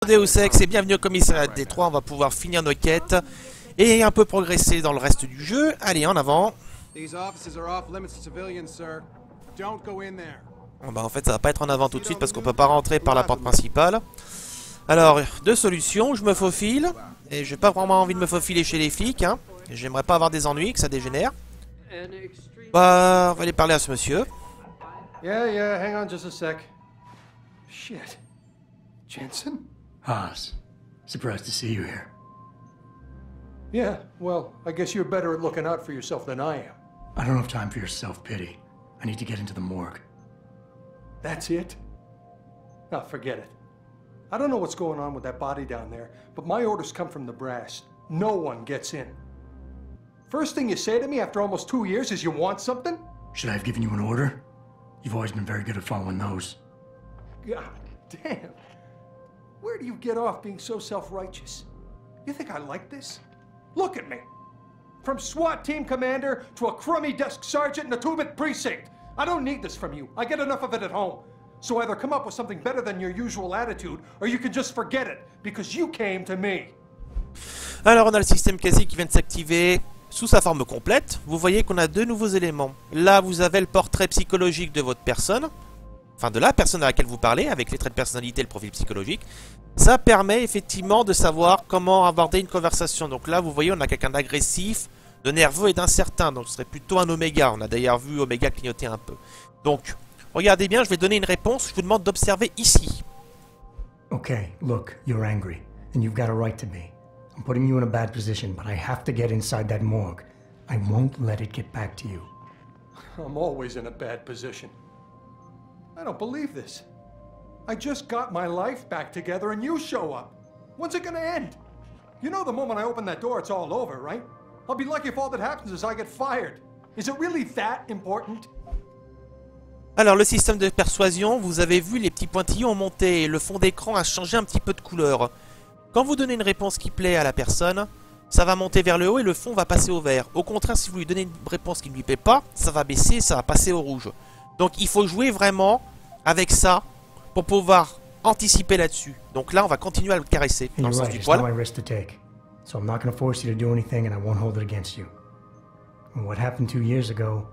Deus Ex et bienvenue au commissariat de Détroit. On va pouvoir finir nos quêtes et un peu progresser dans le reste du jeu. Allez, en avant. Bon, bah en fait ça va pas être en avant tout de suite parce qu'on peut pas rentrer par la porte principale. Alors, deux solutions, je me faufile. Et j'ai pas vraiment envie de me faufiler chez les flics, hein. J'aimerais pas avoir des ennuis, que ça dégénère. Bah, on va aller parler à ce monsieur. Yeah, hang on just a sec. Shit. Jensen? Haas, surprised to see you here. Yeah, well, I guess you're better at looking out for yourself than I am. I don't have time for your self-pity. I need to get into the morgue. That's it? Oh, forget it. I don't know what's going on with that body down there, but my orders come from the brass. No one gets in. First thing you say to me after almost 2 years is you want something? Should I have given you an order? You've always been very good at following those. God damn. Where do you get off being so self-righteous? You think I like this? Look at me. From SWAT team commander to a crummy desk sergeant in the 2-bit precinct. I don't need this from you. I get enough of it at home. So either come up with something better than your usual attitude, or you can just forget it, because you came to me. Alors on a le système quasi qui vient de s'activer sous sa forme complète. Vous voyez qu'on a deux nouveaux éléments. Là vous avez le portrait psychologique de votre personne. Enfin de la personne à laquelle vous parlez, avec les traits de personnalité et le profil psychologique. Ça permet effectivement de savoir comment aborder une conversation. Donc là vous voyez on a quelqu'un d'agressif, de nerveux et d'incertain. Donc ce serait plutôt un Oméga. On a d'ailleurs vu Oméga clignoter un peu. Donc regardez bien, je vais donner une réponse. Je vous demande d'observer ici. Okay, look, you're angry, and you've got a right to be. I'm putting you in a bad position, but I have to get inside that morgue. I won't let it get back to you. I'm always in a bad position. I don't believe this. I just got my life back together and you show up. When's it gonna end? You know the moment I open that door, it's all over, right? I'll be lucky if all that happens is I get fired. Is it really that important? Alors le système de persuasion, vous avez vu les petits pointillons ont monté et le fond d'écran a changé un petit peu de couleur. Quand vous donnez une réponse qui plaît à la personne, ça va monter vers le haut et le fond va passer au vert. Au contraire, si vous lui donnez une réponse qui ne lui plaît pas, ça va baisser, ça va passer au rouge. Donc il faut jouer vraiment avec ça pour pouvoir anticiper là-dessus. Donc là, on va continuer à le caresser dans le sens du poil. So I'm not going to force you to do anything and I won't hold it against you. And what happened 2 years ago,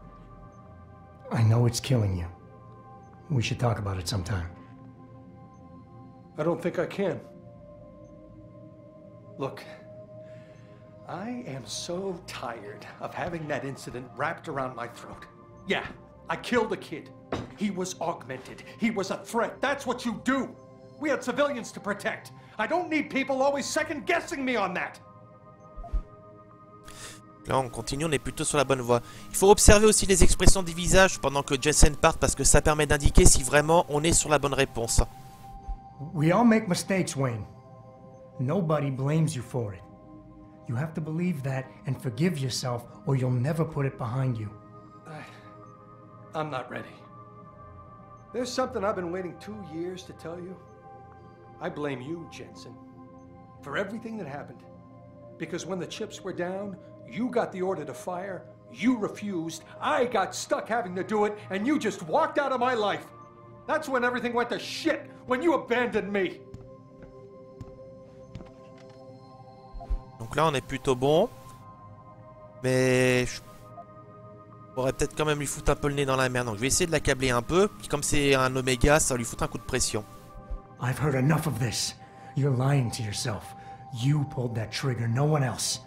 I know it's killing you. We should talk about it sometime. I don't think I can. Look, I am so tired of having that incident wrapped around my throat. Yeah, I killed a kid. He was augmented. He was a threat. That's what you do. We had civilians to protect. I don't need people always second-guessing me on that. Là, on continue, on est plutôt sur la bonne voie. Il faut observer aussi les expressions des visages pendant que Jensen parte parce que ça permet d'indiquer si vraiment on est sur la bonne réponse. We all make mistakes, Wayne. Nobody blames you for it. You have to believe that and forgive yourself or you'll never put it behind you. I'm not ready. There's something I've been waiting 2 years to tell you. I blame you, Jensen, for everything that happened. Because when the chips were down, you got the order to fire, you refused, I got stuck having to do it, and you just walked out of my life. That's when everything went to shit, when you abandoned me. Donc là, on est plutôt bon. Mais je pourrais peut-être quand même lui foutre un peu le nez dans la merde. Donc je vais essayer de l'accabler un peu. Puis comme c'est un Oméga, ça va lui foutre un coup de pression. I've heard enough of this. You're lying to yourself. You pulled that trigger, no one else.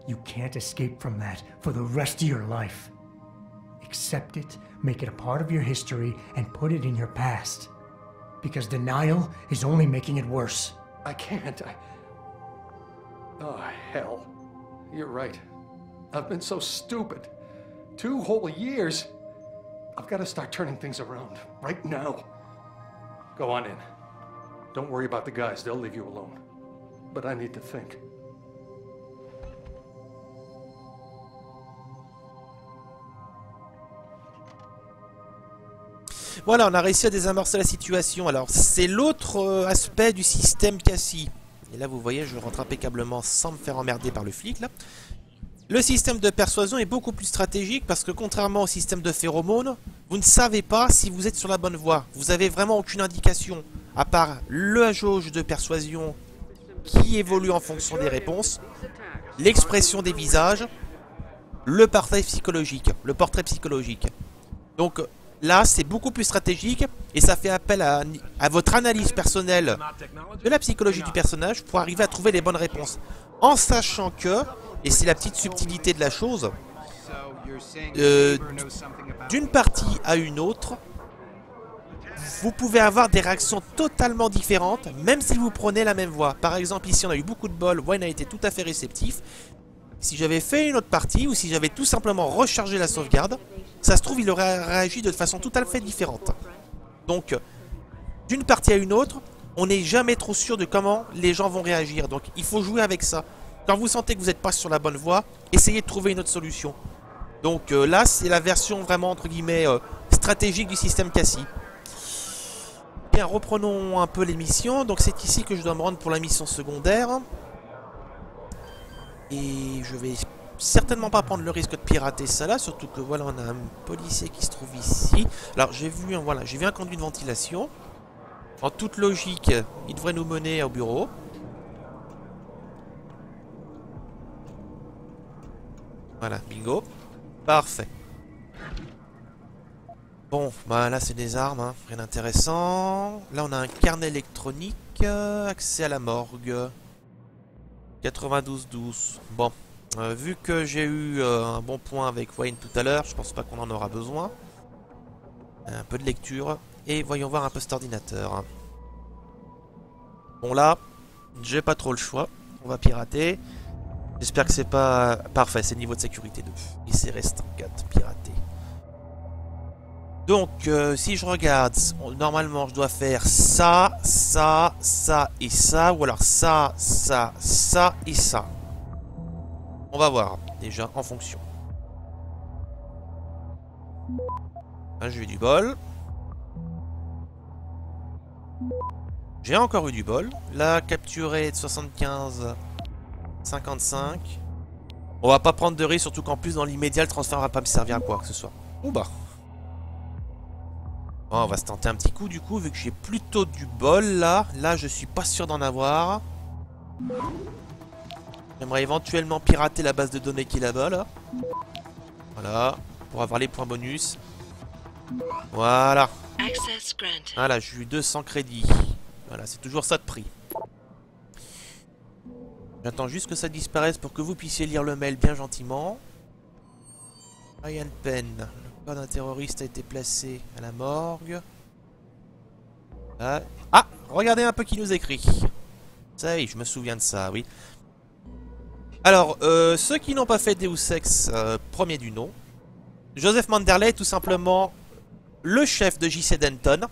You can't escape from that for the rest of your life. Accept it, make it a part of your history, and put it in your past. Because denial is only making it worse. I can't. Oh, hell. You're right. I've been so stupid. 2 whole years. I've got to start turning things around. Right now. Go on in. Don't worry about the guys. They'll leave you alone. But I need to think. Voilà, on a réussi à désamorcer la situation. Alors, c'est l'autre aspect du système Cassie. Et là, vous voyez, je rentre impeccablement sans me faire emmerder par le flic, là. Le système de persuasion est beaucoup plus stratégique parce que contrairement au système de phéromones, vous ne savez pas si vous êtes sur la bonne voie. Vous avez vraiment aucune indication. à part la jauge de persuasion qui évolue en fonction des réponses, l'expression des visages, le portrait psychologique. Donc là, c'est beaucoup plus stratégique et ça fait appel à votre analyse personnelle de la psychologie du personnage pour arriver à trouver les bonnes réponses. En sachant que, et c'est la petite subtilité de la chose, d'une partie à une autre, vous pouvez avoir des réactions totalement différentes, même si vous prenez la même voie. Par exemple, ici, on a eu beaucoup de bol, Wayne a été tout à fait réceptif. Si j'avais fait une autre partie, ou si j'avais tout simplement rechargé la sauvegarde, ça se trouve, il aurait réagi de façon tout à fait différente. Donc, d'une partie à une autre, on n'est jamais trop sûr de comment les gens vont réagir. Donc, il faut jouer avec ça. Quand vous sentez que vous n'êtes pas sur la bonne voie, essayez de trouver une autre solution. Donc là, c'est la version vraiment, entre guillemets, stratégique du système Cassie. Bien, reprenons un peu les missions. Donc c'est ici que je dois me rendre pour la mission secondaire. Et je vais certainement pas prendre le risque de pirater ça là, surtout que voilà, on a un policier qui se trouve ici. Alors j'ai vu, voilà, j'ai vu un conduit de ventilation. En toute logique, il devrait nous mener au bureau. Voilà, bingo. Parfait. Bon, bah là c'est des armes, hein. Rien d'intéressant. Là on a un carnet électronique, accès à la morgue. 92-12. Bon, vu que j'ai eu un bon point avec Wayne tout à l'heure, je pense pas qu'on en aura besoin. Un peu de lecture. Et voyons voir un peu cet ordinateur. Bon là, j'ai pas trop le choix. On va pirater. J'espère que c'est pas... Parfait, c'est niveau de sécurité 2. Et c'est restant 4, pirater. Donc, si je regarde, normalement je dois faire ça, ça, ça et ça. Ou alors ça, ça, ça et ça. On va voir, déjà, en fonction. Là, j'ai eu du bol. J'ai encore eu du bol. Là, capturé de 75... 55. On va pas prendre de risque, surtout qu'en plus dans l'immédiat le transfert va pas me servir à quoi que ce soit. Ou bah. Bon, on va se tenter un petit coup du coup vu que j'ai plutôt du bol là. Là je suis pas sûr d'en avoir. J'aimerais éventuellement pirater la base de données qui est là-bas là. Voilà. Pour avoir les points bonus. Voilà. Voilà, j'ai eu 200 crédits. Voilà, c'est toujours ça de prix. J'attends juste que ça disparaisse pour que vous puissiez lire le mail bien gentiment. Ryan Penn. Le corps d'un terroriste a été placé à la morgue. Là. Ah, regardez un peu qui nous écrit. Ça y est, je me souviens de ça, oui. Alors, ceux qui n'ont pas fait Deus Ex, premier du nom. Joseph Manderley est tout simplement le chef de JC Denton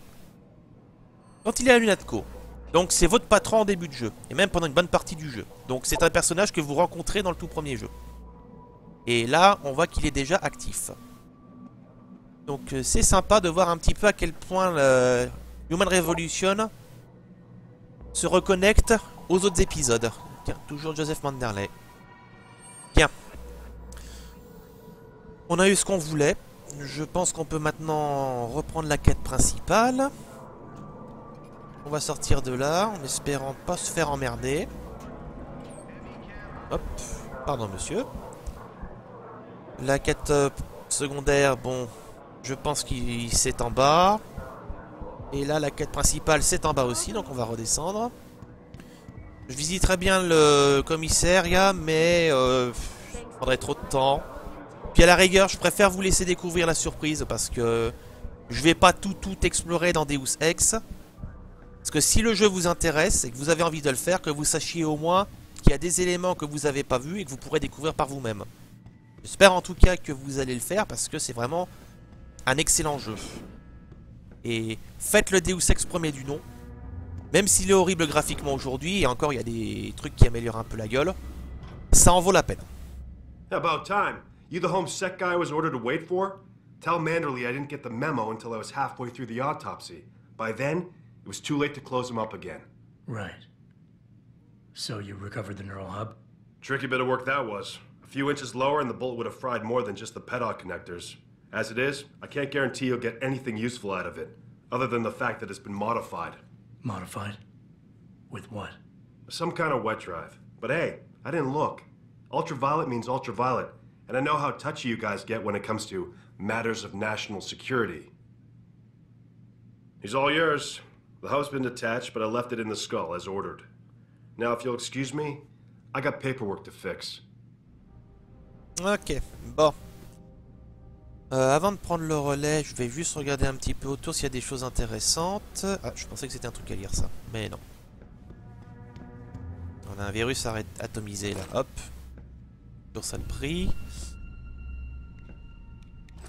quand il est à l'UNATCO. Donc c'est votre patron en début de jeu, et même pendant une bonne partie du jeu. Donc c'est un personnage que vous rencontrez dans le tout premier jeu. Et là, on voit qu'il est déjà actif. Donc c'est sympa de voir un petit peu à quel point le Human Revolution se reconnecte aux autres épisodes. Tiens, toujours Joseph Manderley. Tiens. On a eu ce qu'on voulait. Je pense qu'on peut maintenant reprendre la quête principale. On va sortir de là, en espérant pas se faire emmerder. Hop, pardon monsieur. La quête secondaire, bon, je pense qu'il c'est en bas. Et là, la quête principale, c'est en bas aussi, donc on va redescendre. Je visiterai bien le commissariat, mais ça prendrait trop de temps. Puis à la rigueur, je préfère vous laisser découvrir la surprise, parce que je vais pas tout explorer dans Deus Ex. Parce que si le jeu vous intéresse et que vous avez envie de le faire, que vous sachiez au moins qu'il y a des éléments que vous n'avez pas vus et que vous pourrez découvrir par vous-même. J'espère en tout cas que vous allez le faire parce que c'est vraiment un excellent jeu. Et faites le Deus Ex premier du nom. Même s'il est horrible graphiquement aujourd'hui, et encore il y a des trucs qui améliorent un peu la gueule, ça en vaut la peine. About time. You the home sec guy I was ordered to wait for? Tell Manderley I didn't get the memo until I was halfway through the autopsy. By then, it was too late to close him up again. Right. So you recovered the neural hub? Tricky bit of work that was. A few inches lower and the bullet would have fried more than just the pedot connectors. As it is, I can't guarantee you'll get anything useful out of it, other than the fact that it's been modified. Modified? With what? Some kind of wet drive. But hey, I didn't look. Ultraviolet means ultraviolet, and I know how touchy you guys get when it comes to matters of national security. He's all yours. The house been detached, but I left it in the skull as ordered. Now, if you'll excuse me, I got paperwork to fix. Ok, bon. Avant de prendre le relais, je vais juste regarder un petit peu autour s'il y a des choses intéressantes. Ah, je pensais que c'était un truc à lire ça, mais non. On a un virus atomisé là, hop. Sur ça le prix.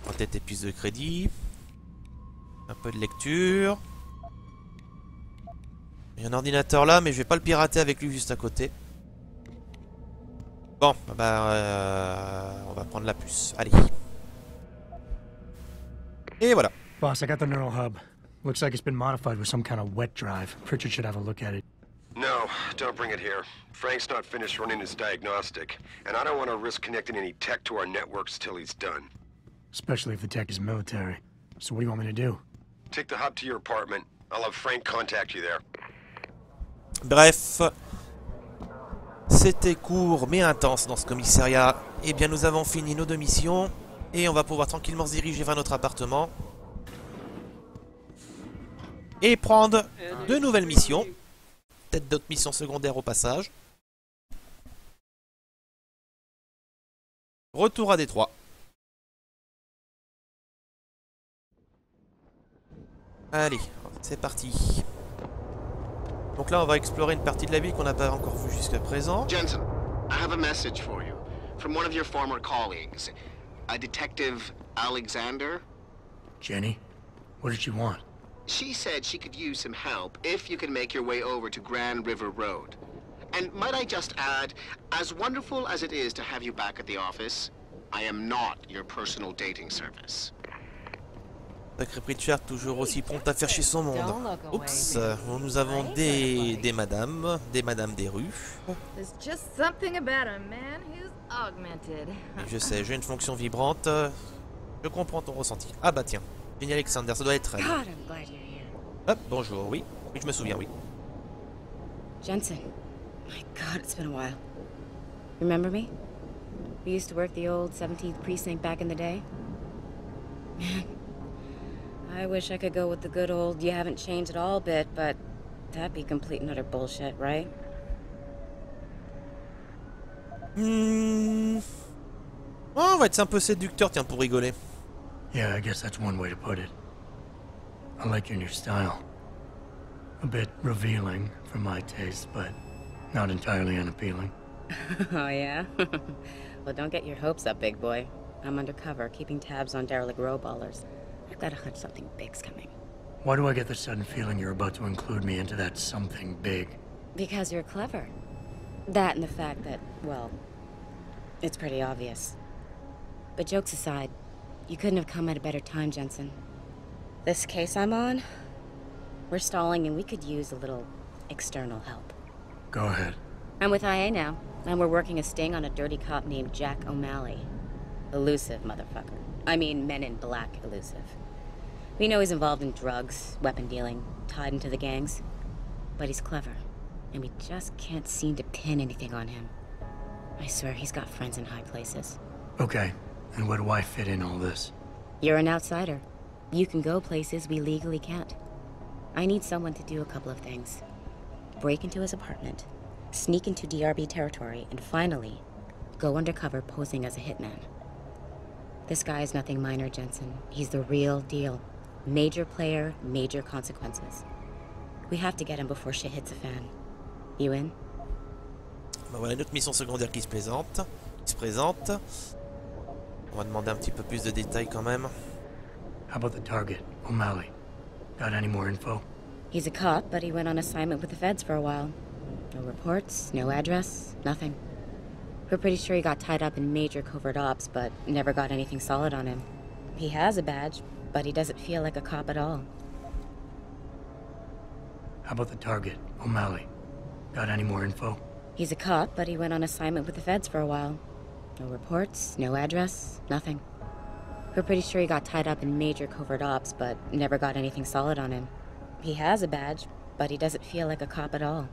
Peut-être des puces de crédit. Un peu de lecture. Il y a un ordinateur là, mais je vais pas le pirater avec lui juste à côté. Bon, bah on va prendre la puce. Allez. Et voilà. Boss, I got the neural hub. Looks like it's been modified with some kind of wet drive. Pritchard should have a look at it. No, don't bring it here. Frank's not finished running his diagnostic, and I don't want to risk connecting any tech to our networks till he's done. Especially if the tech is military. So what do you want me to do? Take the hub to your apartment. I'll have Frank contact you there. Bref, c'était court mais intense dans ce commissariat. Eh bien, nous avons fini nos 2 missions et on va pouvoir tranquillement se diriger vers notre appartement et prendre de nouvelles missions. Peut-être d'autres missions secondaires au passage. Retour à Détroit. Allez, c'est parti. Donc là, on va explorer une partie de la ville qu'on n'a pas encore vue jusqu'à présent. Jensen, I have a message for you from one of your former colleagues, a Detective Alexander. Jenny? What did she want? She said she could use some help if you can make your way over to Grand River Road. And might I just add, as wonderful as it is to have you back at the office, I am not your personal dating service. Sacré Pritchard, toujours aussi prompt à faire chier son monde. Oups, nous avons des madames des rues. There's just something about a man who's augmented. Et je sais, j'ai une fonction vibrante. Je comprends ton ressenti. Ah bah tiens, Jenny Alexander, ça doit être elle. God, I'm glad you're here. Hop, bonjour, oui. Oui, je me souviens, oui. Jensen. My God, it's been a while. Remember me? We used to work the old 17th precinct back in the day. Man, I wish I could go with the good old you haven't changed at all bit, but that'd be complete and utter bullshit, right? Oh, on va être un peu séducteur, tiens, pour rigoler. Yeah, I guess that's one way to put it. I like your new style. A bit revealing for my taste, but not entirely unappealing. Oh, yeah? Well, don't get your hopes up, big boy. I'm undercover, keeping tabs on derelict row-ballers. I've got a hunch something big's coming. Why do I get the sudden feeling you're about to include me into that something big? Because you're clever. That and the fact that, well, it's pretty obvious. But jokes aside, you couldn't have come at a better time, Jensen. This case I'm on, we're stalling and we could use a little external help. Go ahead. I'm with IA now, and we're working a sting on a dirty cop named Jack O'Malley. Elusive motherfucker. I mean, Men in Black elusive. We know he's involved in drugs, weapon dealing, tied into the gangs. But he's clever, and we just can't seem to pin anything on him. I swear he's got friends in high places. Okay, and where do I fit in all this? You're an outsider. You can go places we legally can't. I need someone to do a couple of things. Break into his apartment, sneak into DRB territory, and finally, go undercover posing as a hitman. This guy is nothing minor, Jensen. He's the real deal. Major player, major consequences. We have to get him before shit hits the fan. You in? Ben voilà une autre mission secondaire qui se présente. On va demander un petit peu plus de détails quand même. How about the target, O'Malley? Got any more info? He's a cop, but he went on assignment with the feds for a while. No reports, no address, nothing. We're pretty sure he got tied up in major covert ops, but never got anything solid on him. He has a badge, but he doesn't feel like a cop at all. How about the target, O'Malley? Got any more info? He's a cop, but he went on assignment with the feds for a while. No reports, no address, nothing. We're pretty sure he got tied up in major covert ops, but never got anything solid on him. He has a badge, but he doesn't feel like a cop at all.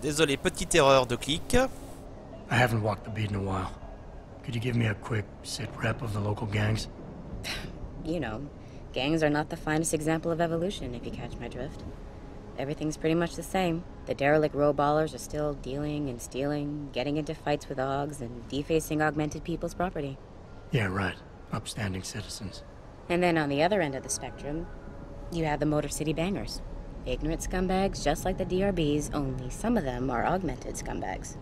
Désolé, petite erreur de clic. I haven't walked the beat in a while. Could you give me a quick sit rep of the local gangs? You know, gangs are not the finest example of evolution, if you catch my drift. Everything's pretty much the same. The derelict row-ballers are still dealing and stealing, getting into fights with Augs, and defacing augmented people's property. Yeah, right. Upstanding citizens. And then on the other end of the spectrum, you have the Motor City Bangers. Ignorant scumbags just like the DRBs, only some of them are augmented scumbags.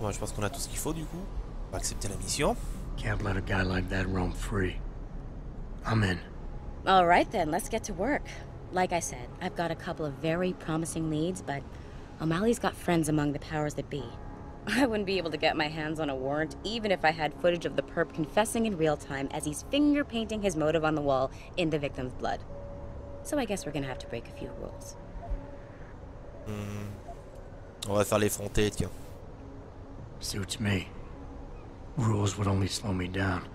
Bon, je pense qu'on a tout ce qu'il faut du coup. On va accepter la mission. Can't let a guy like that roam free. I'm in. All right then, let's get to work. Like I said, I've got a couple of very promising leads, but O'Malley's got friends among the powers that be. I wouldn't be able to get my hands on a warrant even if I had footage of the perp confessing in real time as he's finger-painting his motive on the wall in the victim's blood. So I guess we're gonna have to break a few rules. On va faire l'effronter, tiens. Suits me. Rules would only slow me down.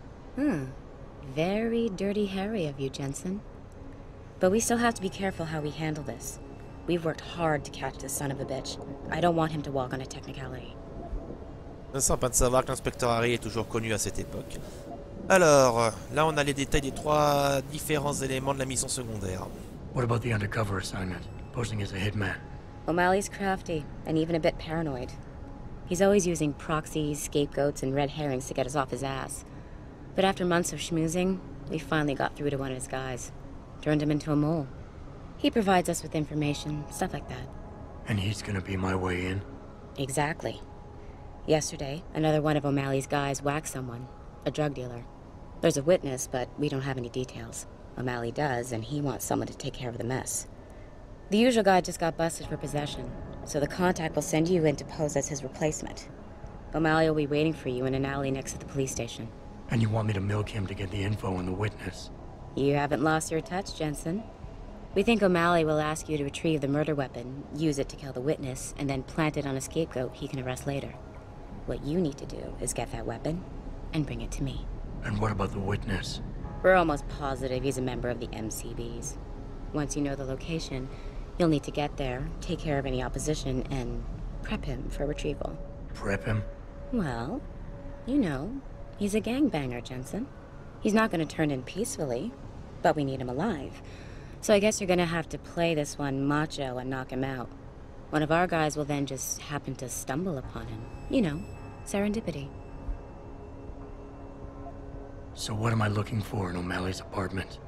Very dirty Harry of you, Jensen. But we still have to be careful how we handle this. We've worked hard to catch this son of a bitch. I don't want him to walk on a technicality. C'est sympa de savoir que l'inspecteur Harry est toujours connu à cette époque. Alors, là on a les détails des 3 différents éléments de la mission secondaire. What about the undercover assignment? Posing as a hitman. O'Malley's crafty, and even a bit paranoid. He's always using proxies, scapegoats, and red herrings to get us off his ass. But after months of schmoozing, we finally got through to one of his guys. Turned him into a mole. He provides us with information, stuff like that. And he's gonna be my way in? Exactly. Yesterday, another one of O'Malley's guys whacked someone, a drug dealer. There's a witness, but we don't have any details. O'Malley does, and he wants someone to take care of the mess. The usual guy just got busted for possession, so the contact will send you in to pose as his replacement. O'Malley will be waiting for you in an alley next to the police station. And you want me to milk him to get the info on the witness? You haven't lost your touch, Jensen. We think O'Malley will ask you to retrieve the murder weapon, use it to kill the witness, and then plant it on a scapegoat he can arrest later. What you need to do is get that weapon and bring it to me. And what about the witness? We're almost positive he's a member of the MCBs. Once you know the location, you'll need to get there, take care of any opposition, and prep him for retrieval. Prep him? Well, you know, he's a gangbanger, Jensen. He's not going to turn in peacefully, but we need him alive. So I guess you're going to have to play this one macho and knock him out. One of our guys will then just happen to stumble upon him. You know, serendipity. So what am I looking for in O'Malley's apartment?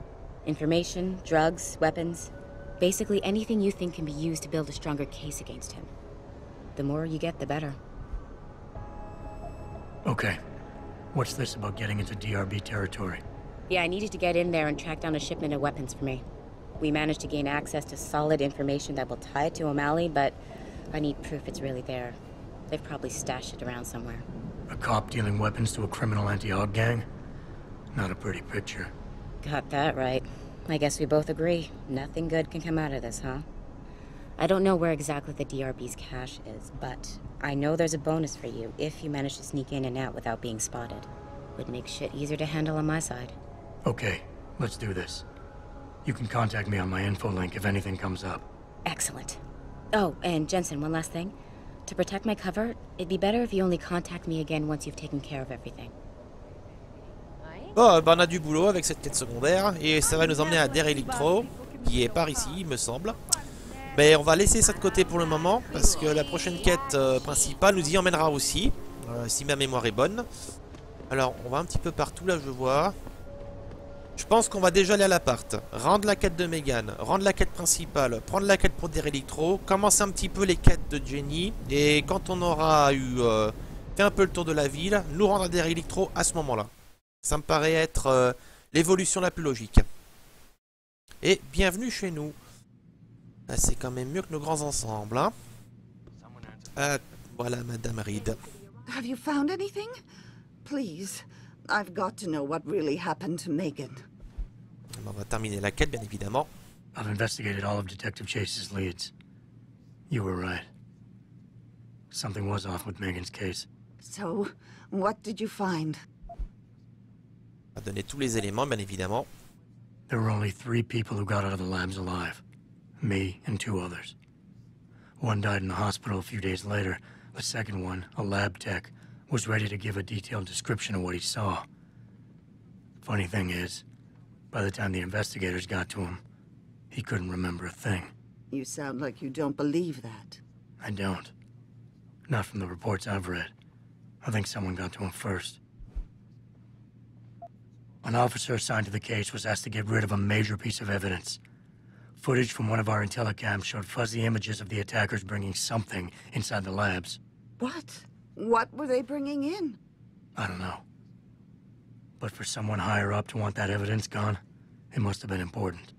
Information, drugs, weapons. Basically anything you think can be used to build a stronger case against him. The more you get, the better. Okay. What's this about getting into DRB territory? Yeah, I needed to get in there and track down a shipment of weapons for me. We managed to gain access to solid information that will tie it to O'Malley, but I need proof it's really there. They've probably stashed it around somewhere. A cop dealing weapons to a criminal anti-Aug gang? Not a pretty picture. Got that right. I guess we both agree. Nothing good can come out of this, huh? I don't know where exactly the DRB's cache is, but I know there's a bonus for you if you manage to sneak in and out without being spotted. Would make shit easier to handle on my side. Okay, let's do this. You can contact me on my info link if anything comes up. Excellent. Oh, and Jensen, one last thing. To protect my cover, it'd be better if you only contact me again once you've taken care of everything. Bon, on a du boulot avec cette quête secondaire et ça va nous emmener à Der Electro, qui est par ici, il me semble. Mais on va laisser ça de côté pour le moment parce que la prochaine quête principale nous y emmènera aussi, si ma mémoire est bonne. Alors, on va un petit peu partout là, je vois. Je pense qu'on va déjà aller à l'appart, rendre la quête de Megan, rendre la quête principale, prendre la quête pour Der Electro, commencer un petit peu les quêtes de Jenny et quand on aura eu fait un peu le tour de la ville, nous rendre à Der Electro à ce moment-là. Ça me paraît être l'évolution la plus logique. Et bienvenue chez nous. C'est quand même mieux que nos grands ensembles, hein. Voilà Madame Reed. Have you found anything? Please, I've got to know what really happened to Megan. On va terminer la quête, bien évidemment. I've investigated all of Detective Chase's leads. You were right. Something was off with Megan's case. So, what did you find? On va donner tous les éléments, bien évidemment. There were only 3 people who got out of the labs alive. Me and 2 others. One died in the hospital a few days later. The second one, a lab tech, was ready to give a detailed description of what he saw. Funny thing is, by the time the investigators got to him, he couldn't remember a thing. You sound like you don't believe that. I don't. Not from the reports I've read. I think someone got to him first. An officer assigned to the case was asked to get rid of a major piece of evidence. Footage from one of our intellicams showed fuzzy images of the attackers bringing something inside the labs. What? What were they bringing in? I don't know. But for someone higher up to want that evidence gone, it must have been important.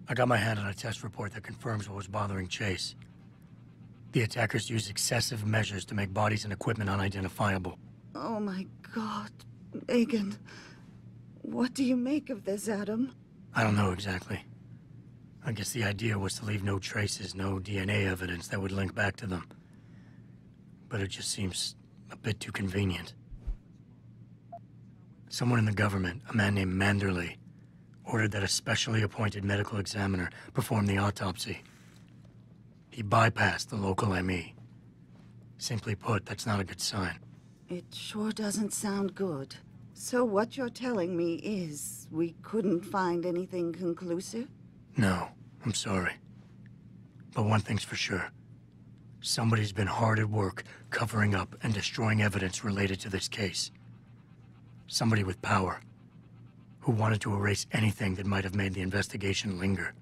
I got my hand on a test report that confirms what was bothering Chase. The attackers used excessive measures to make bodies and equipment unidentifiable. Oh my God, Megan. What do you make of this, Adam? I don't know exactly. I guess the idea was to leave no traces, no DNA evidence that would link back to them. But it just seems a bit too convenient. Someone in the government, a man named Manderley, ordered that a specially appointed medical examiner perform the autopsy. He bypassed the local ME. Simply put, that's not a good sign. It sure doesn't sound good. So what you're telling me is we couldn't find anything conclusive? No, I'm sorry. But one thing's for sure. Somebody's been hard at work covering up and destroying evidence related to this case. Somebody with power, who wanted to erase anything that might have made the investigation linger.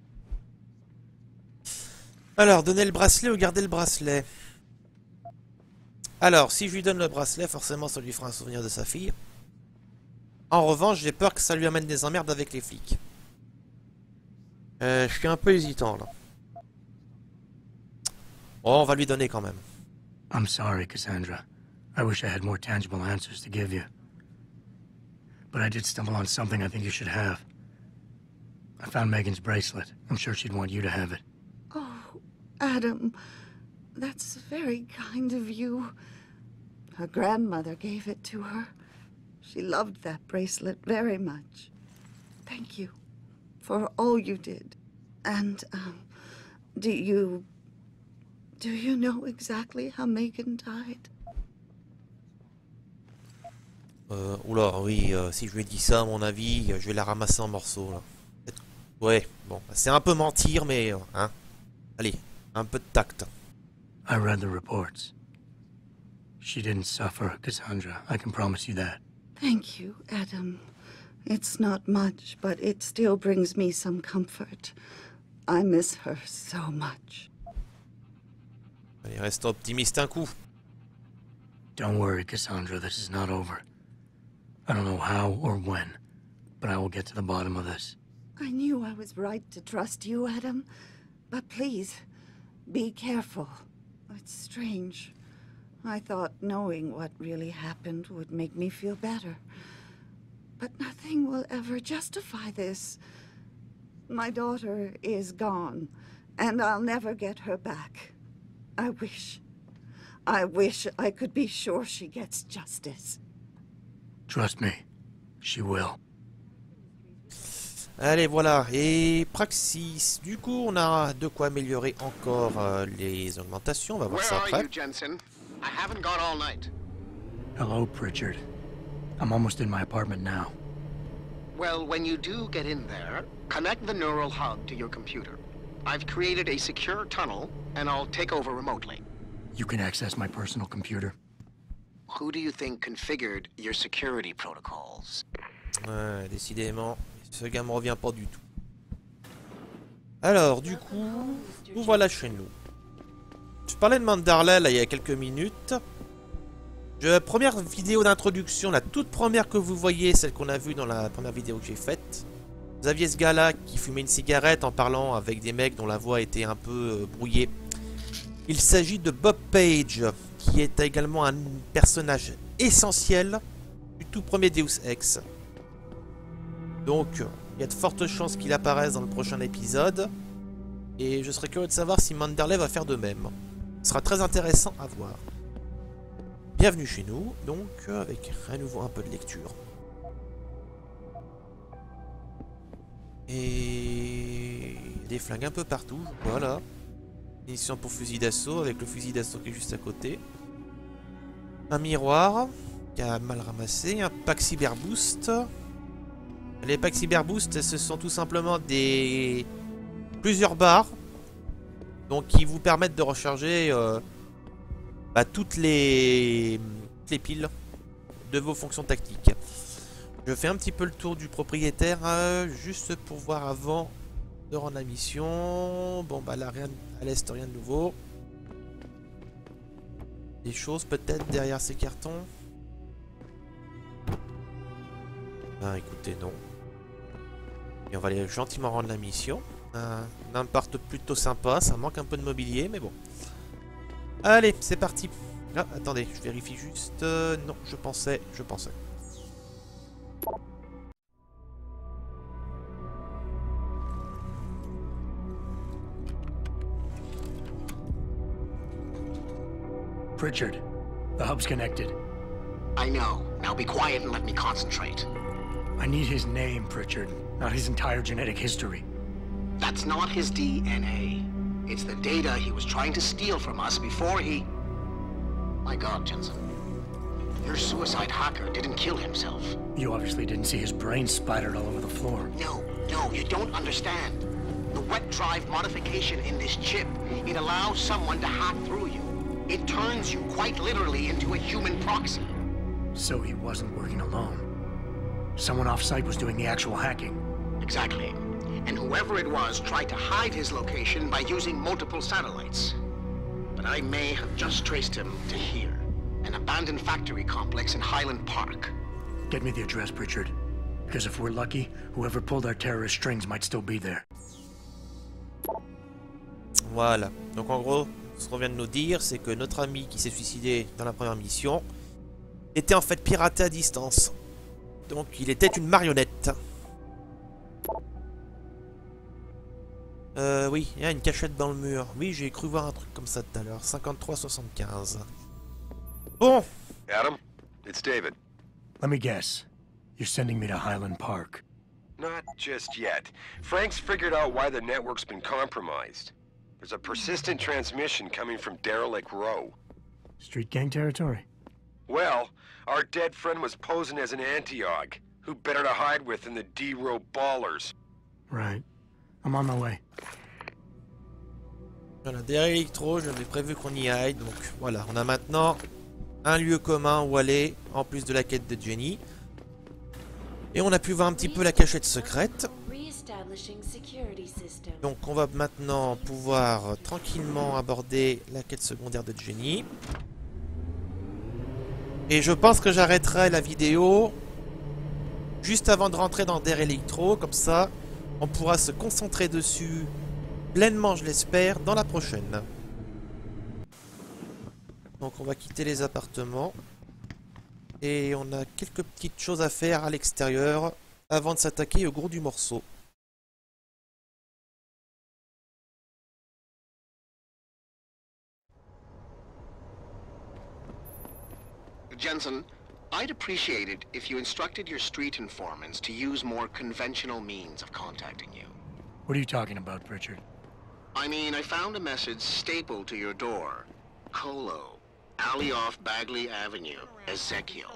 Alors, donner le bracelet ou garder le bracelet? Alors, si je lui donne le bracelet, forcément ça lui fera un souvenir de sa fille. En revanche, j'ai peur que ça lui amène des emmerdes avec les flics. Je suis un peu hésitant là. Oh, on va lui donner quand même. I'm sorry, Cassandra. I wish I had more tangible answers to give you. But I did stumble on something I think you should have. I found Megan's bracelet. I'm sure she'd want you to have it. Oh, Adam, that's very kind of you. Her grandmother gave it to her. She loved that bracelet very much. Thank you for all you did. And, do you know exactly how Megan died? Oula, oui, si je lui ai dit ça, à mon avis, je vais la ramasser en morceaux, là. Ouais, bon, c'est un peu mentir, mais, hein. Allez, un peu de tact. I read the reports. She didn't suffer, Cassandra. I can promise you that. Thank you, Adam. It's not much, but it still brings me some comfort. I miss her so much. Allez, reste optimiste un coup. Don't worry, Cassandra, this is not over. I don't know how or when, but I will get to the bottom of this. I knew I was right to trust you, Adam. But please, be careful. It's strange. I thought knowing what really happened would make me feel better. But nothing will ever justify this. My daughter is gone, and I'll never get her back. I wish I could be sure she gets justice. Trust me, she will. Allez, voilà. Et Praxis, du coup, on a de quoi améliorer encore les augmentations. On va voir ça Where après. are you, Jensen? I haven't got all night. Hello, Pritchard. I'm almost in my apartment now. Well, when you do get in there, connect the neural hub to your computer. I've created a secure tunnel, and I'll take over remotely. You can access my personal computer. Who do you think configured your security protocols? Ouais, décidément, ce gars me revient pas du tout. Alors, du coup, nous voilà chez nous. Je parlais de Manderley là il y a quelques minutes. Première vidéo d'introduction, la toute première que vous voyez, celle qu'on a vue dans la première vidéo que j'ai faite. Vous aviez ce gars-là qui fumait une cigarette en parlant avec des mecs dont la voix était un peu brouillée. Il s'agit de Bob Page, qui est également un personnage essentiel du tout premier Deus Ex. Donc, il y a de fortes chances qu'il apparaisse dans le prochain épisode. Et je serais curieux de savoir si Manderley va faire de même. Ce sera très intéressant à voir. Bienvenue chez nous, donc avec à nouveau un peu de lecture. Et des flingues un peu partout. Voilà. Munitions pour fusil d'assaut avec le fusil d'assaut qui est juste à côté. Un miroir qui a mal ramassé. Un pack Cyber Boost. Les packs Cyber Boost, ce sont tout simplement des... plusieurs barres. Donc qui vous permettent de recharger toutes les piles de vos fonctions tactiques. Je fais un petit peu le tour du propriétaire juste pour voir avant de rendre la mission. Bon bah là rien à l'est, rien de nouveau. Des choses peut-être derrière ces cartons. Ben écoutez non. Et on va aller gentiment rendre la mission. Un appart plutôt sympa, ça manque un peu de mobilier mais bon. Allez c'est parti. Ah attendez, je vérifie juste. Non je pensais. Pritchard, the hub's connected. I know. Now be quiet and let me concentrate. I need his name, Pritchard, not his entire genetic history. That's not his DNA. It's the data he was trying to steal from us before he... My God, Jensen. Your suicide hacker didn't kill himself. You obviously didn't see his brain splattered all over the floor. No, you don't understand. The wet drive modification in this chip, it allows someone to hack through you. It turns you quite literally into a human proxy. So he wasn't working alone. Someone off-site was doing the actual hacking. Exactly. And whoever it was tried to hide his location by using multiple satellites. But I may have just traced him to here. An abandoned factory complex in Highland Park. Get me the address, Pritchard. Because if we're lucky, whoever pulled our terrorist strings might still be there. Voilà. Donc en gros, ce qu'on vient de nous dire, c'est que notre ami qui s'est suicidé dans la première mission était en fait piraté à distance. Donc il était une marionnette. Oui, il y a une cachette dans le mur. Oui, j'ai cru voir un truc comme ça tout à l'heure. 53-75. Bon. Adam, it's David. Let me guess. You're sending me to Highland Park. Not just yet. Frank's figured out why the network's been compromised. There's a persistent transmission coming from Derelict Row. Street gang territory? Well, our dead friend was posing as an Antioch. Who better to hide with than the D-Row ballers? Right. I'm on my way. Voilà, derrière Electro, j'avais prévu qu'on y aille. Donc voilà, on a maintenant un lieu commun où aller, en plus de la quête de Jenny. Et on a pu voir un petit peu la cachette secrète. Donc on va maintenant pouvoir tranquillement aborder la quête secondaire de Jenny. Et je pense que j'arrêterai la vidéo juste avant de rentrer dans Der Electro. Comme ça, on pourra se concentrer dessus pleinement, je l'espère, dans la prochaine. Donc on va quitter les appartements. Et on a quelques petites choses à faire à l'extérieur avant de s'attaquer au gros du morceau. Jensen, I'd appreciate it if you instructed your street informants to use more conventional means of contacting you. What are you talking about, Pritchard? I mean, I found a message stapled to your door. Colo, alley off Bagley Avenue, Ezekiel.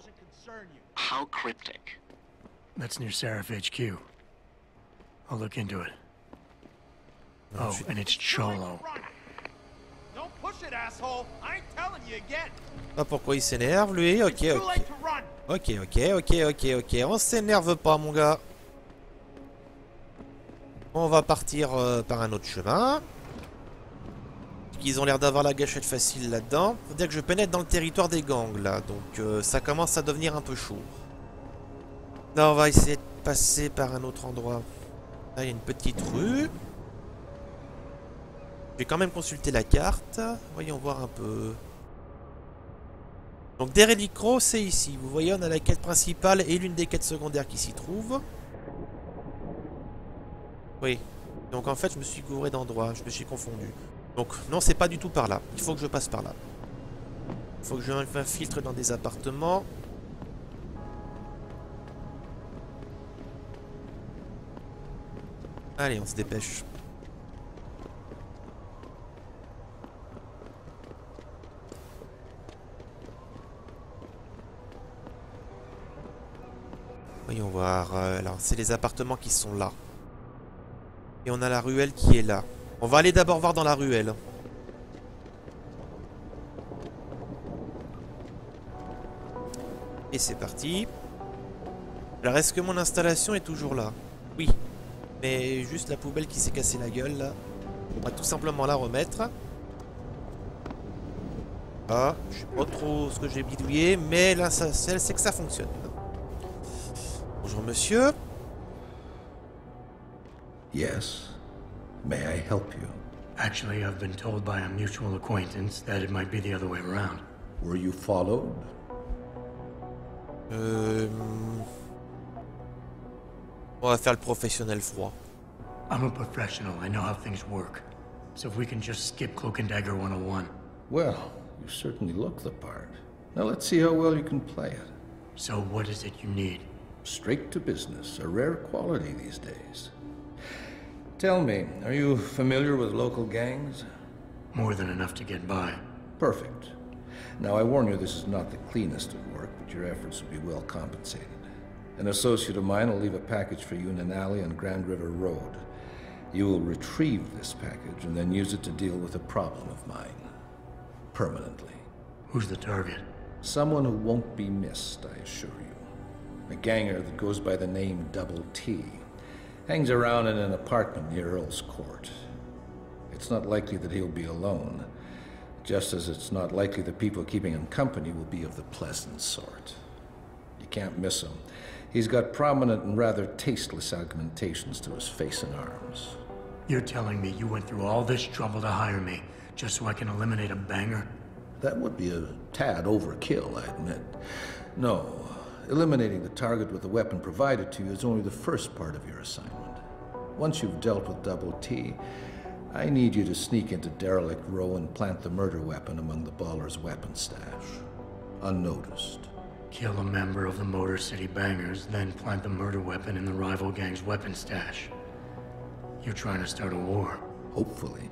How cryptic. That's near Seraph HQ. I'll look into it. Oh, and it's Cholo. Ah, pourquoi il s'énerve, lui? Ok. On s'énerve pas, mon gars. On va partir par un autre chemin. Ils ont l'air d'avoir la gâchette facile là-dedans. Faut dire que je pénètre dans le territoire des gangs, là. Donc, ça commence à devenir un peu chaud. Là, on va essayer de passer par un autre endroit. Là, il y a une petite rue. Je vais quand même consulter la carte. Voyons voir un peu. Donc, Der Electro, c'est ici. Vous voyez, on a la quête principale et l'une des quêtes secondaires qui s'y trouvent. Oui. Donc, en fait, je me suis gouré d'endroit. Je me suis confondu. Donc, non, c'est pas du tout par là. Il faut que je passe par là. Il faut que je m'infiltre dans des appartements. Allez, on se dépêche. Voyons voir. Alors, c'est les appartements qui sont là. Et on a la ruelle qui est là. On va aller d'abord voir dans la ruelle. Et c'est parti. Alors, est-ce que mon installation est toujours là? Oui. Mais juste la poubelle qui s'est cassée la gueule, là. On va tout simplement la remettre. Ah, je sais pas trop ce que j'ai bidouillé, mais là, c'est que ça fonctionne. Bonjour, monsieur. Yes. May I help you? Actually, I've been told by a mutual acquaintance that it might be the other way around. Were you followed? On va faire le professionnel froid. I'm a professional. I know how things work. So if we can just skip Cloak and Dagger 101. Well, you certainly look the part. Now let's see how well you can play it. So what is it you need? Straight to business, a rare quality these days. Tell me, are you familiar with local gangs? More than enough to get by. Perfect. Now I warn you this is not the cleanest of work, but your efforts will be well compensated. An associate of mine will leave a package for you in an alley on Grand River Road. You will retrieve this package and then use it to deal with a problem of mine. Permanently. Who's the target? Someone who won't be missed, I assure you. A ganger that goes by the name Double T. Hangs around in an apartment near Earl's Court. It's not likely that he'll be alone, just as it's not likely the people keeping him company will be of the pleasant sort. You can't miss him. He's got prominent and rather tasteless augmentations to his face and arms. You're telling me you went through all this trouble to hire me, just so I can eliminate a banger? That would be a tad overkill, I admit. No, eliminating the target with the weapon provided to you is only the first part of your assignment. Once you've dealt with Double T, I need you to sneak into Derelict Row and plant the murder weapon among the Baller's weapon stash. Unnoticed. Kill a member of the Motor City Bangers, then plant the murder weapon in the rival gang's weapon stash. You're trying to start a war. Hopefully.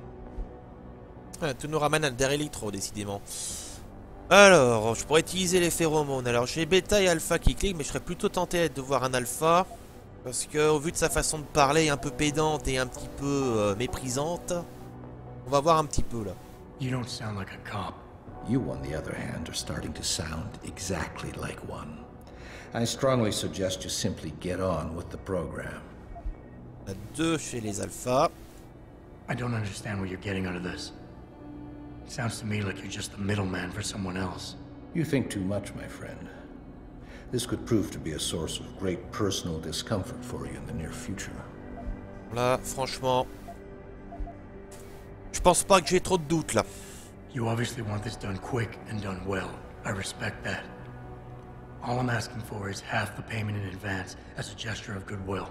Tout nous ramène à Derelict Row, décidément. Alors, je pourrais utiliser les phéromones. Alors, j'ai Beta et Alpha qui cliquent, mais je serais plutôt tenté de voir un Alpha. Parce que, au vu de sa façon de parler, un peu pédante et un petit peu méprisante, on va voir un petit peu là. You don't sound like a cop. You, on the other hand, are starting to sound exactly like one. I strongly suggest you simply get on with the program. On a deux chez les Alphas. I don't understand what you're getting out of this. It sounds to me like you're just the middleman for someone else. You think too much, my friend. This could prove to be a source of great personal discomfort for you in the near future. Là, franchement, je pense pas que j'ai trop de doutes là. You obviously want this done quick and done well. I respect that. All I'm asking for is half the payment in advance as a gesture of goodwill.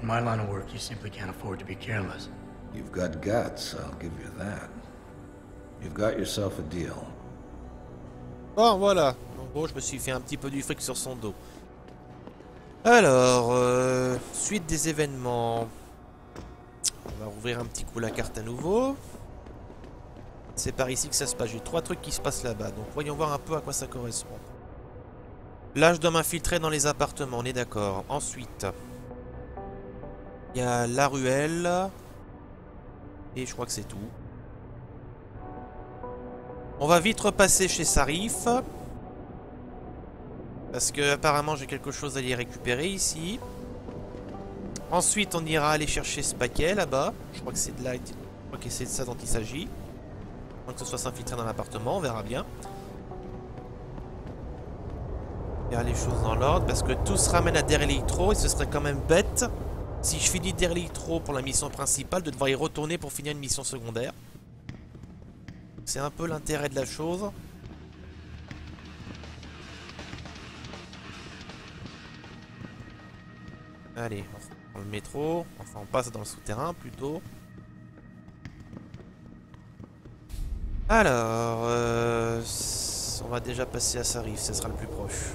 In my line of work, you simply can't afford to be careless. You've got guts, I'll give you that. You've got yourself a deal. Bon, voilà. En gros, je me suis fait un petit peu du fric sur son dos. Alors, suite des événements. On va rouvrir un petit coup la carte à nouveau. C'est par ici que ça se passe. J'ai 3 trucs qui se passent là-bas. Donc, voyons voir un peu à quoi ça correspond. Là, je dois m'infiltrer dans les appartements. On est d'accord. Ensuite, il y a la ruelle. Et je crois que c'est tout. On va vite repasser chez Sarif. Parce que apparemment j'ai quelque chose à aller récupérer ici. Ensuite on ira aller chercher ce paquet là-bas. Je crois que c'est de là. Je crois que c'est de ça dont il s'agit. Donc que ce soit s'infiltrer dans l'appartement, on verra bien. Faire les choses dans l'ordre. Parce que tout se ramène à Derelict Row. Et ce serait quand même bête, si je finis Derelict Row pour la mission principale, de devoir y retourner pour finir une mission secondaire. C'est un peu l'intérêt de la chose. Allez, on prend le métro. Enfin, on passe dans le souterrain plutôt. Alors, on va déjà passer à Sarif, ce sera le plus proche.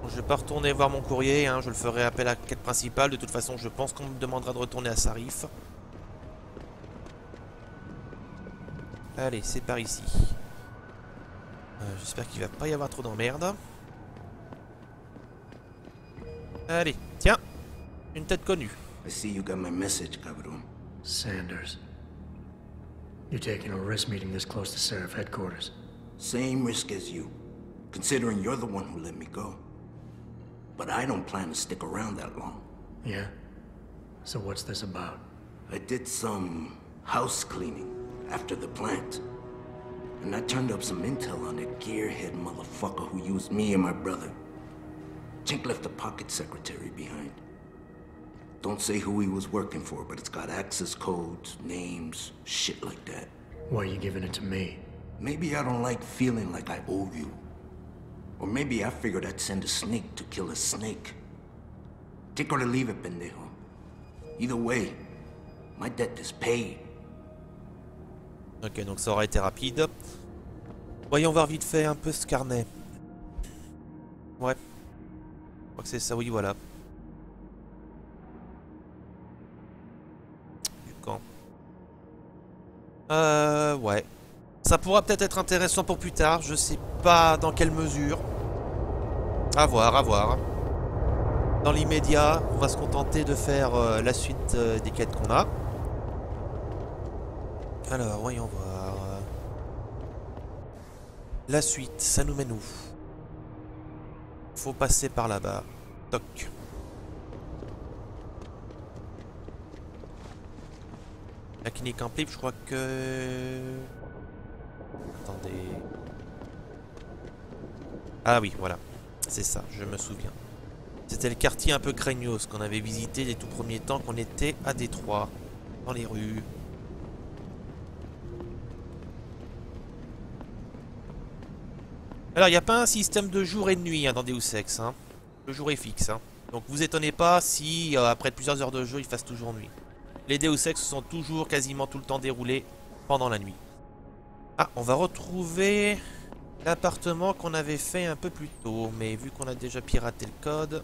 Bon, je vais pas retourner voir mon courrier, hein, je le ferai appel à la quête principale. De toute façon, je pense qu'on me demandera de retourner à Sarif. Allez, c'est par ici. J'espère qu'il va pas y avoir trop d'emmerdes. Allez, tiens. Une tête connue. I see you got my message, Cabrón. Sanders. You're taking a risk meeting this close to Seraph headquarters. Same risk as you, considering you're the one who let me go. But I don't plan to stick around that long. Yeah? So what's this about? I did some house cleaning after the plant. And I turned up some intel on that gearhead motherfucker who used me and my brother. Chink left a pocket secretary behind. Don't say who he was working for, but it's got access codes, names, shit like that. Why are you giving it to me? Maybe I don't like feeling like I owe you. Or maybe I figured I'd send a snake to kill a snake. Take or to leave it, pendejo. Either way, my debt is paid. Ok, donc ça aurait été rapide. Voyons voir vite fait un peu ce carnet. Ouais. Je crois que c'est ça, oui, voilà. Du camp. Ouais. Ça pourra peut-être être intéressant pour plus tard. Je sais pas dans quelle mesure. À voir, à voir. Dans l'immédiat, on va se contenter de faire la suite des quêtes qu'on a. Alors, voyons voir. La suite, ça nous mène où? Faut passer par là-bas. Toc. La clinique en plip, je crois que... Attendez. Ah oui, voilà. C'est ça, je me souviens. C'était le quartier un peu craignos qu'on avait visité les tout premiers temps qu'on était à Détroit. Dans les rues. Alors, il n'y a pas un système de jour et de nuit hein, dans Deus Ex. Hein. Le jour est fixe. Hein. Donc, vous étonnez pas si, après plusieurs heures de jeu, il fasse toujours nuit. Les Deus Ex sont toujours quasiment tout le temps déroulés pendant la nuit. Ah, on va retrouver l'appartement qu'on avait fait un peu plus tôt. Mais vu qu'on a déjà piraté le code...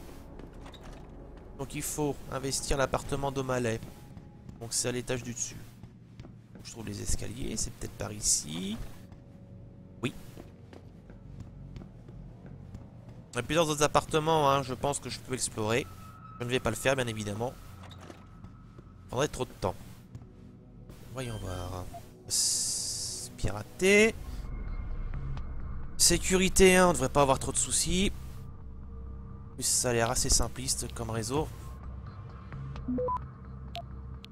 Donc, il faut investir l'appartement d'O'Malley. Donc, c'est à l'étage du dessus. Donc, je trouve les escaliers. C'est peut-être par ici. Oui. Il y a plusieurs autres appartements, hein, je pense que je peux explorer. Je ne vais pas le faire, bien évidemment. Il faudrait trop de temps. Voyons voir. Pirater. Sécurité 1, on ne devrait pas avoir trop de soucis. En plus, ça a l'air assez simpliste comme réseau.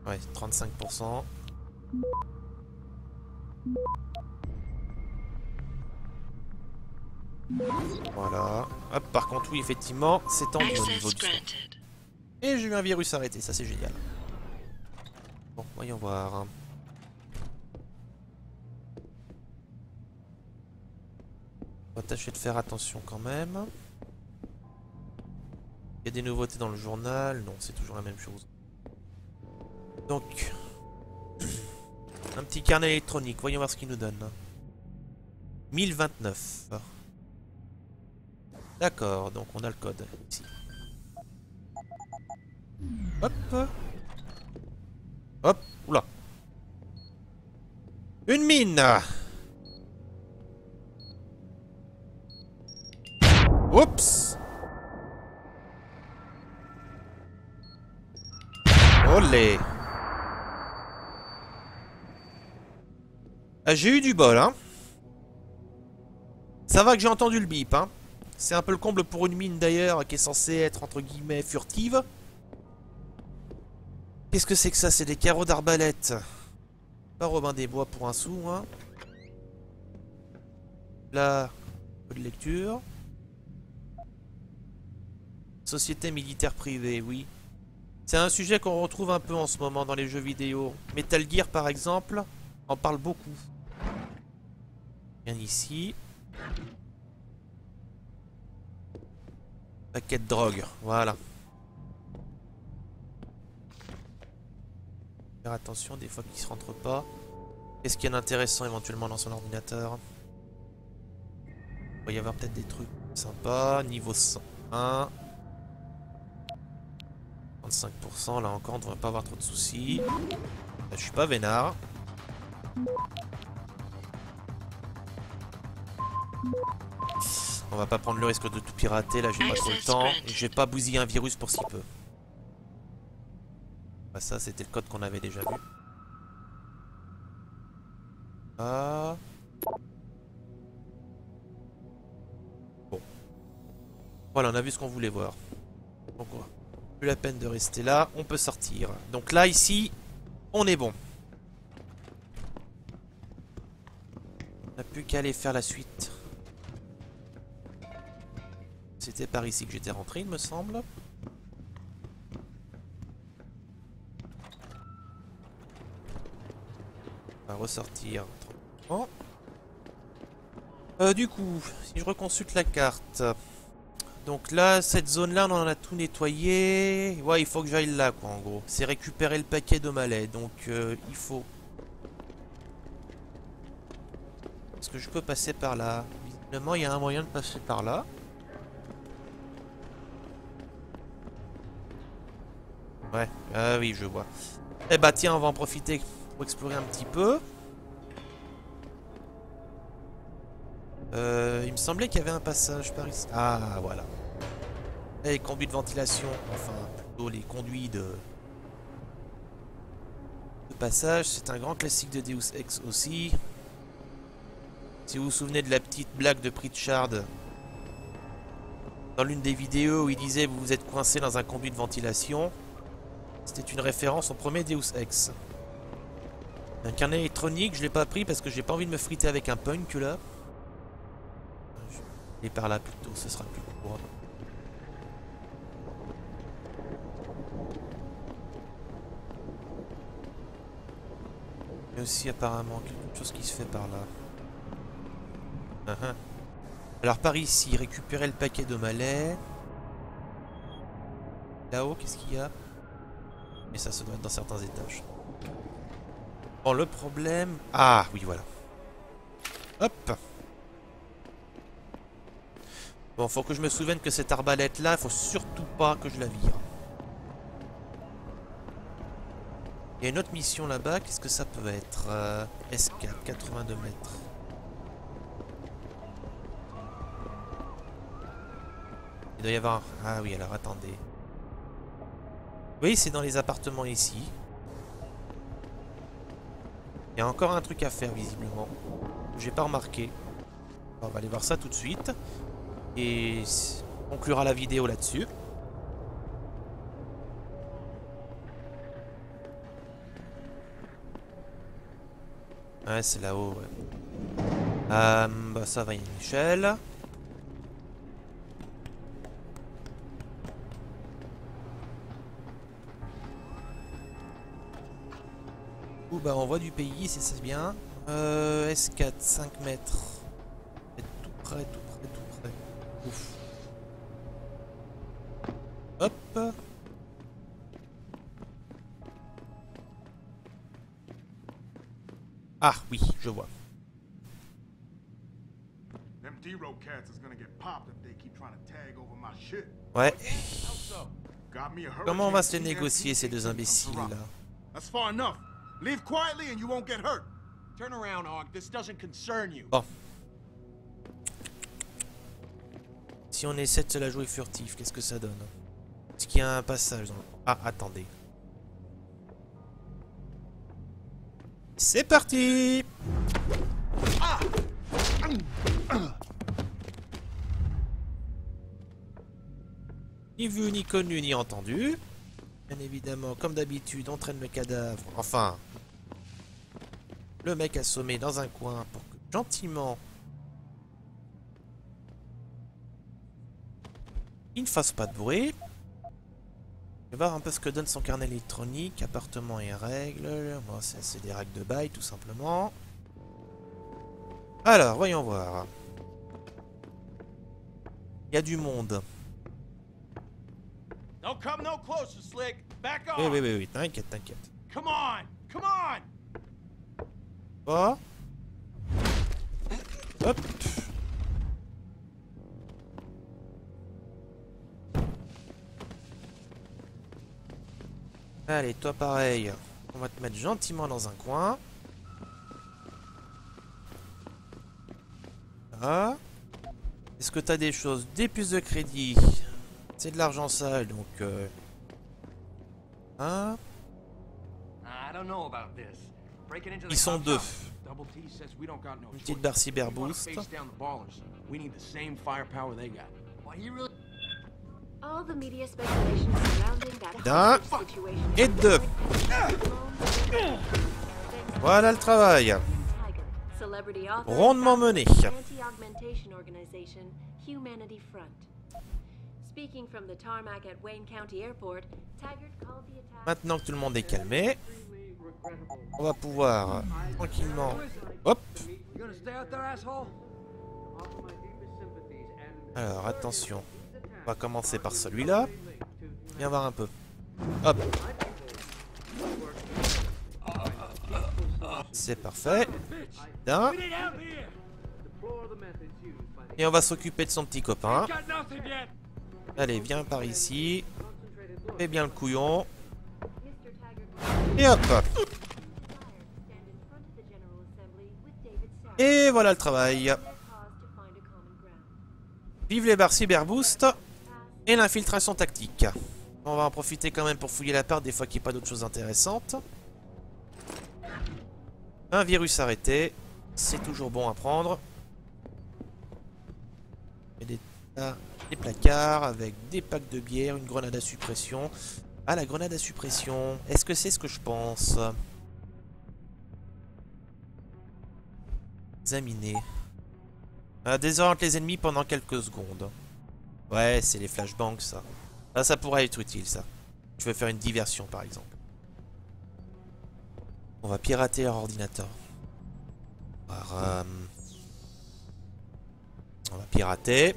Ouais, 35%. Voilà. Hop, par contre, oui, effectivement, c'est tendu au niveau du son. Et j'ai eu un virus arrêté, ça c'est génial. Bon, voyons voir. On va tâcher de faire attention quand même. Il y a des nouveautés dans le journal. Non, c'est toujours la même chose. Donc, un petit carnet électronique. Voyons voir ce qu'il nous donne. 1029. D'accord, donc on a le code ici. Hop. Hop, oula. Une mine. Oups. Olé. Ah, j'ai eu du bol, hein. Ça va que j'ai entendu le bip, hein. C'est un peu le comble pour une mine d'ailleurs qui est censée être entre guillemets furtive. Qu'est-ce que c'est que ça? C'est des carreaux d'arbalète. Pas Robin des Bois pour un sou, hein. Là, peu de lecture. Société militaire privée, oui. C'est un sujet qu'on retrouve un peu en ce moment dans les jeux vidéo. Metal Gear par exemple en parle beaucoup. Bien ici. Paquet de drogue, voilà. Faire attention des fois qu'il se rentre pas. Qu'est-ce qu'il y a d'intéressant éventuellement dans son ordinateur? Il va y avoir peut-être des trucs sympas. Niveau 101. 35%, là encore on devrait pas avoir trop de soucis. Là, je suis pas vénard. On va pas prendre le risque de tout pirater, là j'ai pas trop le temps. Et je vais pas bousiller un virus pour si peu. Bah, ça c'était le code qu'on avait déjà vu. Ah. Bon. Voilà, on a vu ce qu'on voulait voir. Donc, plus la peine de rester là, on peut sortir. Donc là, ici, on est bon. On n'a plus qu'à aller faire la suite. C'était par ici que j'étais rentré, il me semble. On va ressortir tranquillement. Du coup, si je reconsulte la carte... Donc là, cette zone-là, on en a tout nettoyé. Ouais, il faut que j'aille là, quoi, en gros. C'est récupérer le paquet de malais. Donc, il faut... Est-ce que je peux passer par là? Visiblement, il y a un moyen de passer par là. Ouais, ah oui, je vois. Eh bah tiens, on va en profiter pour explorer un petit peu. Il me semblait qu'il y avait un passage par ici. Ah, voilà. Et les conduits de ventilation, enfin, plutôt les conduits de passage. C'est un grand classique de Deus Ex aussi. Si vous vous souvenez de la petite blague de Pritchard dans l'une des vidéos où il disait vous êtes coincé dans un conduit de ventilation, c'était une référence au premier Deus Ex. Un carnet électronique, je l'ai pas pris parce que j'ai pas envie de me friter avec un punk là. Et par là plutôt, ce sera plus court. Il y a aussi apparemment quelque chose qui se fait par là. Alors par ici, récupérer le paquet de malais. Là-haut, qu'est-ce qu'il y a? Et ça doit être dans certains étages. Bon, le problème... Ah, oui, voilà. Hop. Bon, faut que je me souvienne que cette arbalète-là, il faut surtout pas que je la vire. Il y a une autre mission là-bas, qu'est-ce que ça peut être? S4, 82 mètres. Il doit y avoir... Ah oui, alors attendez. Oui, c'est dans les appartements ici. Il y a encore un truc à faire, visiblement. J'ai pas remarqué. On va aller voir ça tout de suite. Et on conclura la vidéo là-dessus. Ouais, c'est là-haut, ouais. Bah ça va, il y a une échelle. Ouh, bah on voit du pays, c'est bien. S4, 5 mètres. Tout près, tout près, tout près. Ouf. Hop. Ah oui, je vois. Ouais. Comment on va se les négocier ces deux imbéciles là? Bon. Si on essaie de se la jouer furtif, qu'est-ce que ça donne? Est-ce qu'il y a un passage dans... Ah, attendez. C'est parti! Ni vu, ni connu, ni entendu. Bien évidemment, comme d'habitude, on traîne le cadavre. Enfin, le mec assommé dans un coin pour que gentiment il ne fasse pas de bruit. On va voir un peu ce que donne son carnet électronique. Appartement et règles. Bon, c'est des règles de bail tout simplement. Alors, voyons voir. Il y a du monde. Oui, t'inquiète, t'inquiète. Bon. Hop. Allez, toi pareil. On va te mettre gentiment dans un coin. Ah. Est-ce que t'as des choses? Des puces de crédit. C'est de l'argent sale, donc... Hein? Ils sont deux. Une petite barre cyber boost. D'un et deux. Voilà le travail. Rondement mené. Maintenant que tout le monde est calmé, on va pouvoir tranquillement... Hop. Alors attention. On va commencer par celui-là. Viens voir un peu. Hop. C'est parfait. D'un. Et on va s'occuper de son petit copain. Allez, viens par ici. Fais bien le couillon. Et hop. Et voilà le travail. Vive les barres cyber boost et l'infiltration tactique. On va en profiter quand même pour fouiller l'appart des fois qu'il n'y a pas d'autres choses intéressantes. Un virus arrêté, c'est toujours bon à prendre. Et des placards avec des packs de bière, une grenade à suppression. Ah, la grenade à suppression, est-ce que c'est ce que je pense? Examiner. Désoriente les ennemis pendant quelques secondes. Ouais, c'est les flashbangs, ça. Ça pourrait être utile, ça. Je vais faire une diversion, par exemple. On va pirater leur ordinateur. On va pirater.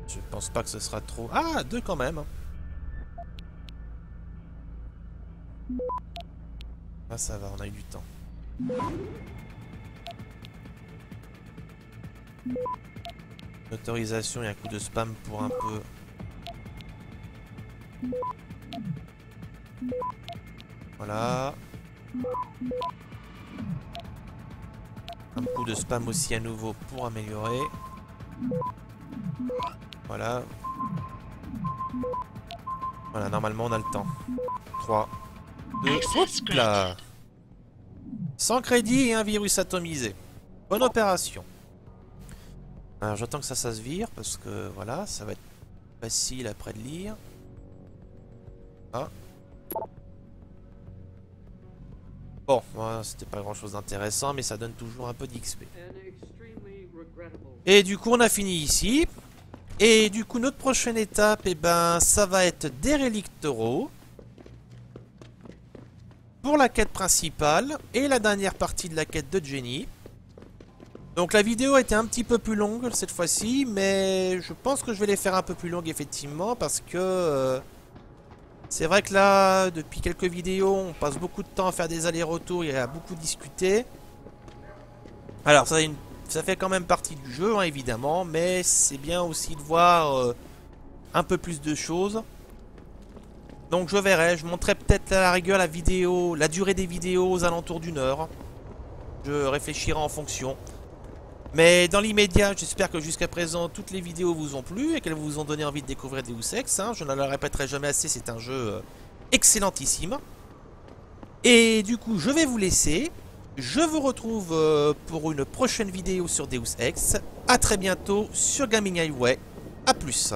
Je pense pas que ce sera trop... Ah, deux quand même. Ah, ça va, on a eu du temps. Autorisation et un coup de spam pour un peu. Voilà. Un coup de spam aussi à nouveau pour améliorer. Voilà. Voilà, normalement on a le temps. 3, 2, hop là. 100 crédits et un virus atomisé. Bonne opération. Alors j'attends que ça se vire parce que voilà, ça va être facile après de lire. Ah. Bon, voilà, c'était pas grand chose d'intéressant, mais ça donne toujours un peu d'XP. Et du coup on a fini ici. Et du coup notre prochaine étape, eh ben, ça va être des reliques taureaux. Pour la quête principale et la dernière partie de la quête de Jenny. Donc la vidéo a été un petit peu plus longue cette fois-ci, mais je pense que je vais les faire un peu plus longues effectivement parce que c'est vrai que là, depuis quelques vidéos, on passe beaucoup de temps à faire des allers-retours et à beaucoup discuter. Alors ça fait quand même partie du jeu, hein, évidemment, mais c'est bien aussi de voir un peu plus de choses. Donc je verrai, je montrerai peut-être à la rigueur la durée des vidéos aux alentours d'1 heure. Je réfléchirai en fonction. Mais dans l'immédiat, j'espère que jusqu'à présent, toutes les vidéos vous ont plu et qu'elles vous ont donné envie de découvrir Deus Ex. Hein. Je ne le répéterai jamais assez, c'est un jeu excellentissime. Et du coup, je vais vous laisser. Je vous retrouve pour une prochaine vidéo sur Deus Ex. A très bientôt sur Gaming Highway. A plus.